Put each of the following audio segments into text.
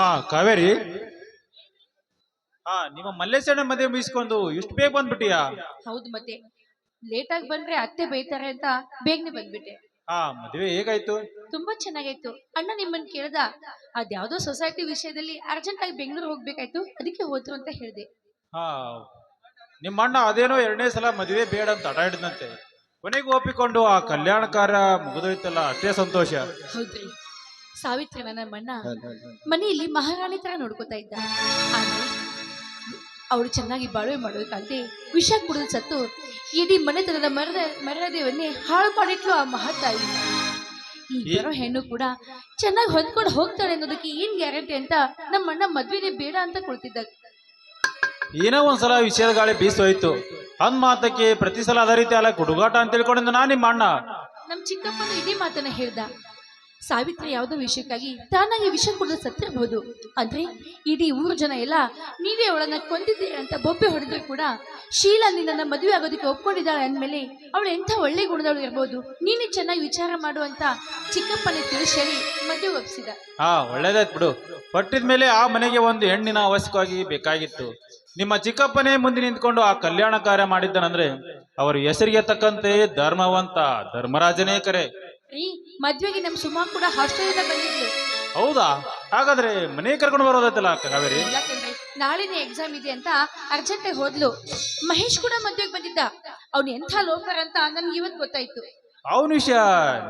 ಹಾ ಕಾವೇರಿ. ನಿಮ್ಮ ಮಲ್ಲೇಶಣ್ಣ ಮದುವೆ ಮುಗಿಸ್ಕೊಂಡು ಇಷ್ಟು ಬೇಗ ಬಂದ್ಬಿಟ್ಟಿಯಾ? ಹೌದು, ಮತ್ತೆ ಲೇಟ್ ಆಗಿ ಬಂದ್ರೆ ಅತ್ತೆ ಬೈತಾರೆ ಅಂತ ಬೇಗನೆ ಬಂದ್ಬಿಟ್ಟೆ. ಮದುವೆ ಹೇಗಾಯ್ತು? ತುಂಬಾ ಚೆನ್ನಾಗಾಯ್ತು. ಅಣ್ಣ ನಿಮ್ಮನ್ ಕೇಳ್ದ, ಅದ್ಯಾವ್ದೋ ಸೊಸೈಟಿ ವಿಷಯದಲ್ಲಿ ಅರ್ಜೆಂಟ್ ಆಗಿ ಬೆಂಗಳೂರು ಹೋಗ್ಬೇಕಾಯ್ತು, ಅದಕ್ಕೆ ಹೋದ್ರು ಅಂತ ಹೇಳ್ದೆ. ಹಾ, ನಿಮ್ಮ ಅಣ್ಣ ಅದೇನೋ 2ನೇ ಸಲ ಮದುವೆ ಬೇಡ ಅಂತ ಹಠ ಹಿಡಿದಂತೆ. ಕೊನೆಗೆ ಒಪ್ಪಿಕೊಂಡು ಆ ಕಲ್ಯಾಣ ಕಾರ್ಯ ಮುಗಿದೋಯ್ತಲ್ಲ, ಅಷ್ಟೇ ಸಂತೋಷ. ಹೌದ್ರಿ, ಸಾವಿತ್ರಿ ನನ್ನ ಅಣ್ಣ ಮನೆಯಲ್ಲಿ ಮಹಾರಾಣಿ ತರ ನೋಡ್ಕೋತಾ ಇದ್ದ. ಆದ್ರೆ ಅವಳು ಚೆನ್ನಾಗಿ ಬಾಳ್ವೆ ಮಾಡೋದಕ್ಕಾಗದೆ ವಿಷ ಕುಡಿದು ಸತ್ತು ಇಡೀ ಮನೆತನದ ಮರ್ಯಾದೆಯನ್ನೇ ಹಾಳು ಮಾಡಿಟ್ಲು ಆ ಮಹಾತಾಯಿ. ಈ ಬರೋ ಹೆಣ್ಣು ಕೂಡ ಚೆನ್ನಾಗಿ ಹೊಂದ್ಕೊಂಡು ಹೋಗ್ತಾಳೆ ಅನ್ನೋದಕ್ಕೆ ಏನ್ ಗ್ಯಾರಂಟಿ ಅಂತ ನಮ್ಮಣ್ಣ ಮದ್ವೆನೇ ಬೇಡ ಅಂತ ಕೊಳ್ತಿದ್ದ. ಏನೋ ಒಂದ್ಸಲ ವಿಷಯದ ಗಾಳಿ ಬೀಸೋಯ್ತು ಅಂದ್ ಮಾತಕ್ಕೆ ಪ್ರತಿ ಸಲ ಅದೇ ರೀತಿ ಅಲ್ಲ ಹುಡುಗಾಟ ಅಂತ ತಿಳ್ಕೊಂಡಿದ್ದ ನಾ ನಿಮ್ಮ ಅಣ್ಣ. ನಮ್ ಚಿಕ್ಕಪ್ಪನು ಇದೇ ಮಾತನ್ನ ಹೇಳ್ದ. ಸಾವಿತ್ರಿ ಯಾವುದೋ ವಿಷಯಕ್ಕಾಗಿ ತಾನಾಗಿ ವಿಷ ಕುಡಿದು ಸತ್ತಿರಬಹುದು, ಅಂದ್ರೆ ಇಡೀ ಊರು ಜನ ಎಲ್ಲ ನೀವೇ ಅವಳನ್ನ ಕೊಂದಿದ್ದೀರಿ ಅಂತ ಬೊಬ್ಬೆ ಹೊಡೆದ್ರು ಕೂಡ ಶೀಲಾ ನಿನ್ನ ಮದುವೆ ಆಗೋದಕ್ಕೆ ಒಪ್ಕೊಂಡಿದ್ದಾಳೆ ಅಂದ್ಮೇಲೆ ಅವಳು ಎಂಥ ಒಳ್ಳೆ ಗುಣದವಳು ಇರ್ಬೋದು, ನೀನೇ ಚೆನ್ನಾಗಿ ವಿಚಾರ ಮಾಡು ಅಂತ ಚಿಕ್ಕಪ್ಪನೇ ತಿಳಿಸಿ ಮದುವೆ ಒಪ್ಪಿಸಿದ. ಒಳ್ಳೇದಾಯ್ತು ಬಿಡು. ಪಟ್ಟಿದ ಮೇಲೆ ಆ ಮನೆಗೆ ಒಂದು ಹೆಣ್ಣಿನ ಅವಶ್ಯಕವಾಗಿ ಬೇಕಾಗಿತ್ತು. ನಿಮ್ಮ ಚಿಕ್ಕಪ್ಪನೇ ಮುಂದೆ ನಿಂತ್ಕೊಂಡು ಆ ಕಲ್ಯಾಣ ಕಾರ್ಯ ಮಾಡಿದ್ದನಂದ್ರೆ ಅವರ ಹೆಸರಿಗೆ ತಕ್ಕಂತೆ ಧರ್ಮವಂತ ಧರ್ಮರಾಜನೇ ಕರೆ. ಮದ್ವೆಗೆ ನಮ್ ಸುಮಾ ಕೂಡ ಹಾಸ್ಟೆಲಿಂದ ಬಂದಿದ್ಲು. ಹೌದಾ? ಹಾಗಾದ್ರೆ ಮನೆ ಕರ್ಕೊಂಡು ಬರೋದೈತಲ್ಲ ಕಾವೇರಿ. ನಾಳೆನೇ ಎಕ್ಸಾಮ್ ಇದೆ ಅಂತ ಅರ್ಜೆಂಟ್ ಆಗಿ ಹೋದ್ಲು. ಮಹೇಶ್ ಕೂಡ ಮದ್ವೆಗೆ ಬಂದಿದ್ದ. ಅವ್ನು ಎಂಥ ಲೋಕರ್ ಅಂತ ನನ್ಗೆ ಇವತ್ತು ಗೊತ್ತಾಯ್ತು. ಅವನ ವಿಷಯ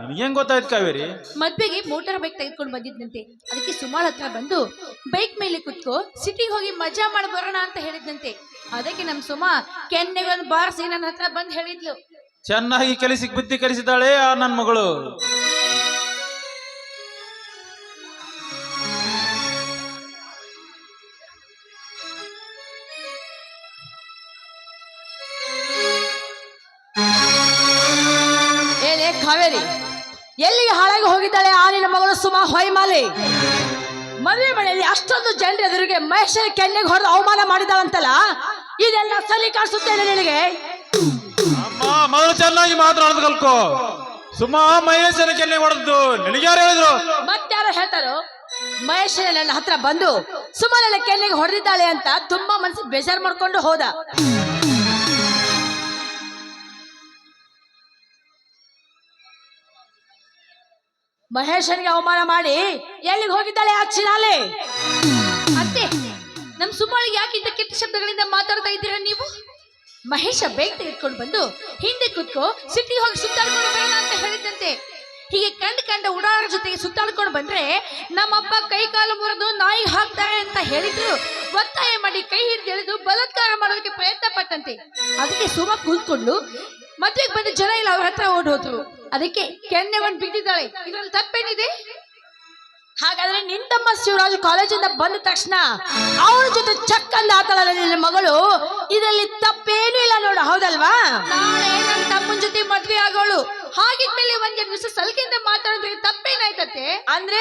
ನಿನ್ಗೇನ್ ಗೊತ್ತಾಯ್ತು ಕಾವೇರಿ? ಮದ್ವೆಗೆ ಮೋಟಾರ್ ಬೈಕ್ ತೆಗೆದುಕೊಂಡು ಬಂದಿದ್ನಂತೆ. ಅದಕ್ಕೆ ಸುಮಾರ್ ಹತ್ರ ಬಂದು ಬೈಕ್ ಮೇಲೆ ಕುತ್ಕೋ ಸಿಟಿಗೆ ಹೋಗಿ ಮಜಾ ಮಾಡಿ ಬರೋಣ ಅಂತ ಹೇಳಿದ್ನಂತೆ. ಅದಕ್ಕೆ ನಮ್ ಸುಮಾ ಕೆನ್ನೆಗೊಂದು ಬಾರ್ಸಿ ನನ್ನ ಹತ್ರ ಬಂದ್ ಹೇಳಿದ್ಲು. ಚೆನ್ನಾಗಿ ಕಲಿಸಿ ಬುದ್ಧಿ ಕಲಿಸಿದಾಳೆ ಆ ನನ್ ಮಗಳು. ಏನೇ ಕಾವೇರಿ, ಎಲ್ಲಿಗೆ ಹಾಳಾಗಿ ಹೋಗಿದ್ದಾಳೆ ಆ ನಿನ್ನ ಮಗಳು ಸುಮಾ ಹೊಯ್ಮಾಲಿ? ಮದುವೆ ಮನೆಯಲ್ಲಿ ಅಷ್ಟೊಂದು ಜನರ ಎದುರಿಗೆ ಮಹೇಶನ ಕೆನ್ನೆಗೆ ಹೊಡೆದು ಅವಮಾನ ಮಾಡಿದಾಳಂತಲ್ಲ, ಇದೆಲ್ಲ ಸರಿ ಕಾಣಿಸುತ್ತೇನೆ ನಿನಗೆ? ಮೊದಲು ಚೆನ್ನಾಗಿ ಮಾತನಾಡೋದು ಕಲ್ಕೋ. ಸುಮಾ ಮಹೇಶನ ಕೆನ್ನೆ ಹೊಡೆದು ನಿನಗ್ಯಾರು ಹೇಳಿದ್ರು? ಮತ್ತಾರು ಹೇಳ್ತಾರೋ? ಮಹೇಶನ ನನ್ನ ಹತ್ರ ಬಂದು ಸುಮಾ ನನ್ನ ಕೆನ್ನೆಗೆ ಹೊಡೆದಿದ್ದಾಳೆ ಅಂತ ತುಂಬಾ ಮನಸ್ಸು ಬೇಜಾರು ಮಾಡ್ಕೊಂಡು ಹೋದ. ಮಹೇಶನಿಗೆ ಅವಮಾನ ಮಾಡಿ ಎಲ್ಲಿಗೆ ಹೋಗಿದ್ದಾಳೆ ಆ ಚಿನಾಲೆ? ಅತ್ತೆ, ನಮ್ ಸುಮಾಳಿಗೆ ಯಾಕೆ ಇಂಥ ಕೆಟ್ಟ ಶಬ್ದಗಳಿಂದ ಮಾತಾಡ್ತಾ ಇದ್ದೀರಾ ನೀವು? ಮಹೇಶ ಬೇಗ ತೆಗೆದುಕೊಂಡು ಬಂದು ಹಿಂದೆ ಕುತ್ಕೋ ಸಿಟಿಗೆ ಹೋಗಿ ಸುತ್ತಾಡ್ಕೊಂಡು ಬರೋಣ ಅಂತ ಹೇಳಿದಂತೆ. ಹೀಗೆ ಕಂಡ ಉಡಾರ ಜೊತೆಗೆ ಸುತ್ತಾಡ್ಕೊಂಡು ಬಂದ್ರೆ ನಮ್ಮಪ್ಪ ಕೈ ಕಾಲು ಮುರಿದು ನಾಯಿ ಹಾಕ್ತಾರೆ ಅಂತ ಹೇಳಿದ್ರು. ಒತ್ತಾಯ ಮಾಡಿ ಕೈ ಹಿಡಿದು ಎಳೆದು ಬಲಾತ್ಕಾರ ಮಾಡೋದಕ್ಕೆ ಪ್ರಯತ್ನ ಪಟ್ಟಂತೆ. ಅದಕ್ಕೆ ಸುಮ ಕೂತ್ಕೊಂಡು ಮದ್ವೆಗೆ ಬಂದ ಜನ ಇಲ್ಲ ಅವ್ರ ಹತ್ರ ಓಡ್ ಹೋದ್ರು. ಅದಕ್ಕೆ ಕೆನ್ನೆ ಒಂದು ಬಿದ್ದಿದ್ದಾಳೆ. ಇದ್ರಲ್ಲಿ ತಪ್ಪೇನಿದೆ? ಹಾಗಾದ್ರೆ ನಿಂತಮ್ಮ ಶಿವರಾಜ್ ಕಾಲೇಜಿಂದ ಬಂದ ತಕ್ಷಣ ಅವನ ಜೊತೆ ಚಕ್ಕಂದ ಆತಳಲ್ಲ ನಿನ್ನ ಮಗಳು, ಇದರಲ್ಲಿ ತಪ್ಪೇನು ಇಲ್ಲ ನೋಡು, ಹೌದಲ್ವಾ? ನಾಳೆ ನನ್ನ ತಮ್ಮನ ಜೊತೆ ಮದ್ವೆ ಆಗೋಳು. ಹಾಗಿದ್ಮೇಲೆ ಒಂದೆರಡು ದಿವಸ ಸಲ್ಕೆಯಿಂದ ಮಾತಾಡಿದ್ರೆ ತಪ್ಪೇನಾಯ್ತತೆ? ಅಂದ್ರೆ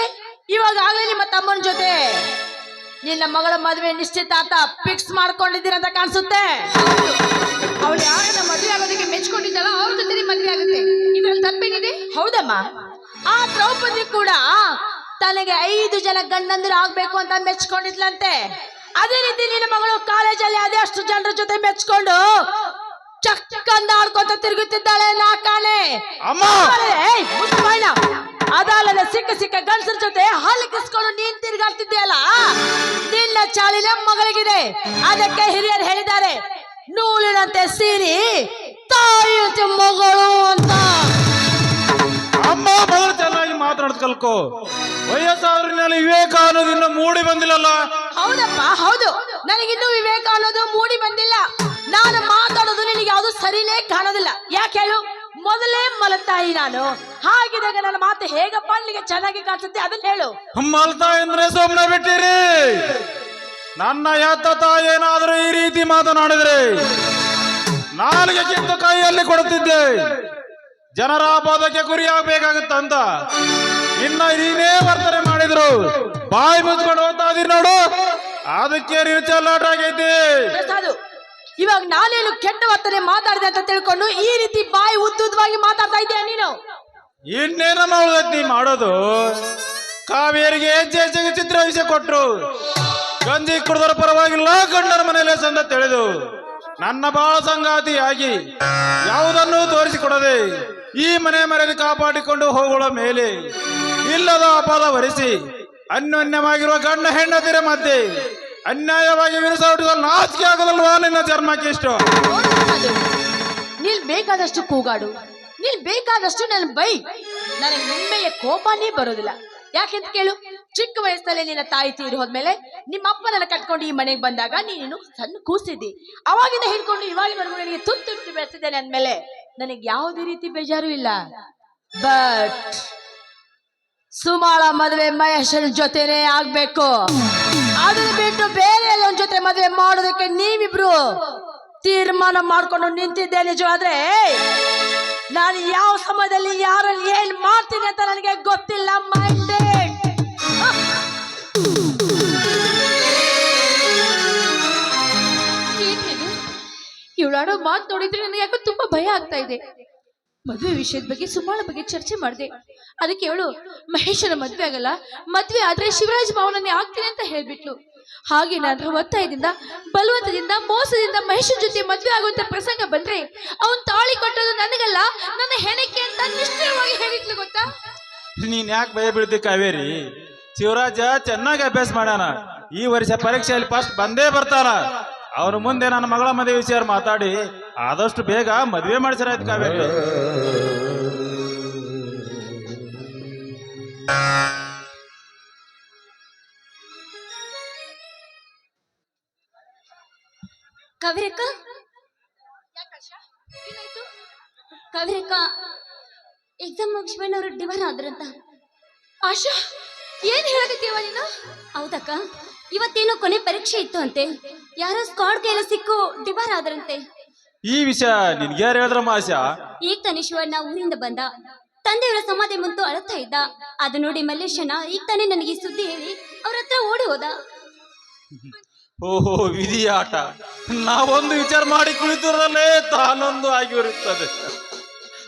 ಇವಾಗ ಆಗ್ಲೇ ನಿಮ್ಮ ತಮ್ಮನ ಜೊತೆ ನಿನ್ನ ಮಗಳ ಮದುವೆ ನಿಶ್ಚಿತಾರ್ಥ ಫಿಕ್ಸ್ ಮಾಡ್ಕೊಂಡಿದ್ದೀರಂತ ಕಾಣಿಸುತ್ತೆ. ಅವಳು ಯಾರನ್ನ ಮದುವೆ ಆಗೋದಕ್ಕೆ ಮೆಚ್ಕೊಂಡಿದ್ದಾಳ ಅವ್ರ ಜೊತೆ ಮದ್ವೆ ಆಗುತ್ತೆ. ಇದ್ರಲ್ಲಿ ತಪ್ಪೇನಿದೆ? ಹೌದಮ್ಮ, ಆ ದ್ರೌಪದಿ ಕೂಡ ತನಗೆ 5 ಜನ ಗಂಡಂದಿರು ಆಗ್ಬೇಕು ಅಂತ ಮೆಚ್ಕೊಂಡಿದ್ಲಂತೆ. ಅದೇ ರೀತಿ ನಿನ್ನ ಮಗಳು ಕಾಲೇಜಲ್ಲಿ ಅದೇ ಅಷ್ಟು ಜನರ ಜೊತೆ ಮೆಚ್ಕೊಂಡು ಚಕ್ಕಂದ ಆಡ್ಕೊಂತ ತಿರುಗುತ್ತಿದ್ದಾಳೆ. ನಾ ಕಾಣೆ ಅದಲ್ಲದೆ ಸಿಕ್ಕ ಗಂಡಸರ ಜೊತೆ ಹಲಕಿಸ್ಕೊಂಡು ನೀನ್ ತಿರುಗಾಡ್ತಿದ್ಯಲ್ಲ, ನಿನ್ನ ಚಾಳಿ ನಮ್ಮ ಮಗಳಿಗಿದೆ. ಅದಕ್ಕೆ ಹಿರಿಯರು ಹೇಳಿದ್ದಾರೆ, ನೂಲಿನಂತೆ ಸೀರಿ ತಾಯಿಯಂತೆ ಮಗಳು ಅಂತ. ಅಮ್ಮ ಮೊದಲು ಚೆನ್ನಾಗಿ ಮಾತನಾಡೋದು ಕಲ್ಕೋ. ವಯಸ್ಸಾದ್ರಲ್ಲಿ ವಿವೇಕ ಅನ್ನೋದು ಇನ್ನೂ ಮೂಡಿ ಬಂದಿಲ್ಲಲ್ಲ? ಹೌದಪ್ಪ, ಹೌದು, ನನಗಿನ್ನೂ ವಿವೇಕ ಅನ್ನೋದು ಮೂಡಿ ಬಂದಿಲ್ಲ. ನಾನು ಮಾತಾಡೋದು ನಿನಗೆ ಯಾವುದು ಸರಿನೇ ಕಾಣೋದಿಲ್ಲ. ಯಾಕೆ ಹೇಳು? ಮೊದಲೇ ಮಲತಾಯಿ ನಾನು. ಹಾಗಿದಾಗ ನನ್ನ ಮಾತು ಹೇಗಪ್ಪ ನಿನಗೆ ಚೆನ್ನಾಗಿ ಕಾಣಿಸುತ್ತೆ ಅದನ್ನ ಹೇಳು. ಮಲತಾಯಿ ಅಂದ್ರೆ ಸುಮ್ಮನೆ ಬಿಟ್ಟಿರಿ. ನನ್ನ ಎತ್ತ ತಾಯಿ ಏನಾದರೂ ಈ ರೀತಿ ಮಾತನಾಡಿದ್ರೆ ನಾಲಿಗೆ ಕಿತ್ತು ಕೈಯಲ್ಲಿ ಕೊಡುತ್ತಿದ್ದೆ. ಜನರ ಪದಕ್ಕೆ ಗುರಿ ಆಗ್ಬೇಕಾಗುತ್ತಂತ ಇನ್ನ ನೀನೇ ವರ್ತನೆ ಮಾಡಿದ್ರು ಬಾಯಿ ಮುಚ್ಕೊಂಡು ಹೋಗ್ತಾ ಇದೀರಿ ನೋಡು. ಅದಕ್ಕೆ ನೀವು ಚೆಲ್ಲಾಟ ಆಗೈತಿ. ಇವಾಗ ನಾನೇನು ಕೆಟ್ಟ ವರ್ತನೆ ಮಾತಾಡಿದೆ ಅಂತ ತಿಳ್ಕೊಂಡು ಈ ರೀತಿ ಬಾಯಿ ಉದ್ದುದ್ವಾಗಿ ಮಾತಾಡ್ತಾ ಇದ್ದೀಯ ನೀನು? ಇನ್ನೇನಮ್ಮ ಉಳಿದೈತಿ ನೀ ಮಾಡೋದು? ಕಾವೇರಿಗೆ ಹೆಜ್ಜೆ ಹೆಜ್ಜೆಗೆ ಚಿತ್ರ ವಿಷಯ ಕೊಟ್ರು. ಗಂಜಿ ಕುಡಿದರ ಪರವಾಗಿಲ್ಲ, ಗಂಡನ ಮನೆಯಲ್ಲೇ ಸಂದ ತಿಳಿದು ನನ್ನ ಬಾಳ ಸಂಗಾತಿಯಾಗಿ ಯಾವುದನ್ನೂ ತೋರಿಸಿಕೊಡದೆ ಈ ಮನೆ ಮರ್ಯಾದೆ ಕಾಪಾಡಿಕೊಂಡು ಹೋಗುವ ಮೇಲೆ ಇಲ್ಲದ ಅಪರಾಧ ಹೊರಿಸಿ ಅನ್ಯೋನ್ಯವಾಗಿರುವ ಗಂಡ ಹೆಂಡತಿರ ಮಧ್ಯೆ ಅನ್ಯಾಯವಾಗಿ ವಿರಿಸಲು ನಾಚಿಕೆ ಆಗದಲ್ವಾ ನಿನ್ನ ಚರ್ಮಕ್ಕೆ ಇಷ್ಟ? ನೀನ್ ಬೇಕಾದಷ್ಟು ಕೂಗಾಡು, ನೀನ್ ಬೇಕಾದಷ್ಟು ನನ್ನ ಬೈ, ನನಗೆ ನಿಮ್ಮೇಲೆ ಕೋಪನೇ ಬರೋದಿಲ್ಲ. ಯಾಕೆಂತ ಕೇಳು, ಚಿಕ್ಕ ವಯಸ್ಸಲ್ಲೇ ನಿನ್ನ ತಾಯಿ ತೀರಿ ಹೋದ್ಮೇಲೆ ನಿಮ್ಮ ಅಪ್ಪನೆಲ್ಲ ಕಟ್ಕೊಂಡು ಈ ಮನೆಗೆ ಬಂದಾಗ ನೀನು ಸಣ್ಣ ಕೂಸಿದ್ದಿ. ಅವಾಗಿಂದ ಹಿಡ್ಕೊಂಡು ಇವಾಗಿನವರೆಗೂ ನನಗೆ ತುತ್ತು ಬೆಳೆಸಿದ್ದೇನೆ ಅಂದ್ಮೇಲೆ ನನಗೆ ಯಾವುದೇ ರೀತಿ ಬೇಜಾರು ಇಲ್ಲ. ಬಟ್ ಸುಮಾಳ ಮದುವೆ ಮಹೇಶನ ಜೊತೆನೆ ಆಗ್ಬೇಕು. ಅದನ್ನ ಬಿಟ್ಟು ಬೇರೆ ಒಂದ್ ಜೊತೆ ಮದುವೆ ಮಾಡೋದಕ್ಕೆ ನೀವಿಬ್ರು ತೀರ್ಮಾನ ಮಾಡ್ಕೊಂಡು ನಿಂತಿದ್ದೆ ನಿಜವಾದ್ರೆ ನಾನು ಯಾವ ಸಮಯದಲ್ಲಿ ಯಾರಲ್ಲಿ ಏನ್ ಮಾಡ್ತೀನಿ ಅಂತ ನನಗೆ ಗೊತ್ತಿಲ್ಲ. ಮೈಂಡೆಡ್ ಇವಳಾಡೋ ಮಾತು ನೋಡಿದ್ರೆ ನನಗೆ ಯಾಕೋ ತುಂಬಾ ಭಯ ಆಗ್ತಾ ಇದೆ. ಮದುವೆ ವಿಷಯದ ಬಗ್ಗೆ ಸುಮಾಳ ಬಗ್ಗೆ ಚರ್ಚೆ ಮಾಡಿದೆ. ಅದಕ್ಕೆ ಅವಳು ಮಹೇಶನ ಮದ್ವೆ ಆಗಲ್ಲ, ಮದ್ವೆ ಆದ್ರೆ ಶಿವರಾಜ್ ಮಾವನನ್ನೇ ಆಗ್ತೀನಿ ಅಂತ ಹೇಳ್ಬಿಟ್ಲು. ಹಾಗೆ ನಾನು ಒತ್ತಾಯದಿಂದ, ಬಲವಂತದಿಂದ, ಮೋಸದಿಂದ ಮಹೇಶನ್ ಜೊತೆ ಮದ್ವೆ ಆಗುವಂತ ಪ್ರಸಂಗ ಬಂದ್ರೆ ಅವನ್ ತಾಳಿ ಕೊಟ್ಟೋದು ನನಗಲ್ಲ, ನನ್ನ ಹೆಣಕ್ಕೆ ಅಂತ ನಿಷ್ಠುರವಾಗಿ ಹೇಳಿದ್ಲು. ಗೊತ್ತಾ? ನೀನ್ ಯಾಕೆ ಭಯ ಬೀಳ್ತಿ ಕಾವೇರಿ? ಶಿವರಾಜ ಚೆನ್ನಾಗಿ ಅಭ್ಯಾಸ ಮಾಡ್ಯಾನ. ಈ ವರ್ಷ ಪರೀಕ್ಷೆಯಲ್ಲಿ ಫಸ್ಟ್ ಬಂದೇ ಬರ್ತಾನ. ಅವ್ರ ಮುಂದೆ ನನ್ನ ಮಗಳ ಮದುವೆ ವಿಷಯ ಮಾತಾಡಿ ಆದಷ್ಟು ಬೇಗ ಮದುವೆ ಮಾಡಿಸಿರಾಯ್ತು ಕಾವೇರಿ. ಕಾವೇರಕ್ಕ, ಕಾವೇರಕ್ಕ, ಎಕ್ಸಾಮ್ ಮುಗಿಸ್ಕೊಂಡು ಅವರು ಡಿವರ್ ಆದ್ರಂತ. ಆಶಾ, ಏನ್ ಹೇಳಕತ್ತೀವ ನೀನು? ಹೌದಕ್ಕ, ಇವತ್ತೇನೋ ಕೊನೆ ಪರೀಕ್ಷೆ ಇತ್ತು ಅಂತೆ. ಯಾರೋ ಸ್ಕಾಡ್ ಕೈಲ ಸಿಕ್ಕು ಡಿವರ್ ಆದ್ರಂತೆ. ಈ ವಿಷಯ ನಿನ್ಗೆ ಯಾರು ಹೇಳಿದ್ರಮ್ಮ ಆಶಾ? ಈಗ ತಾನೇ ಶಿವಣ್ಣ ಊರಿಂದ ಬಂದ, ತಂದೆಯವರ ಸಮಾಧಿ ಮುಂತು ಅಳುತ್ತಾ ಇದ್ದ. ಅದು ನೋಡಿ ಮಲ್ಲೇಶನ ಈಗ ತಾನೇ ನನಗೆ ಈ ಸುದ್ದಿ ಹೇಳಿ ಅವ್ರ ಹತ್ರ ಓಡಿ ಹೋದ. ಓಹೋ, ವಿಧಿ ಆಟ. ನಾವೊಂದು ವಿಚಾರ ಮಾಡಿ ಕುಳಿತುರಲ್ಲೇ ತಾನೊಂದು ಆಗಿರುತ್ತದೆ.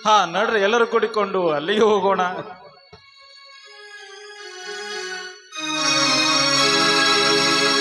ಹಾ, ನಡ್ರಿ ಎಲ್ಲರೂ ಕೂಡಿಕೊಂಡು ಅಲ್ಲಿಗೆ ಹೋಗೋಣ.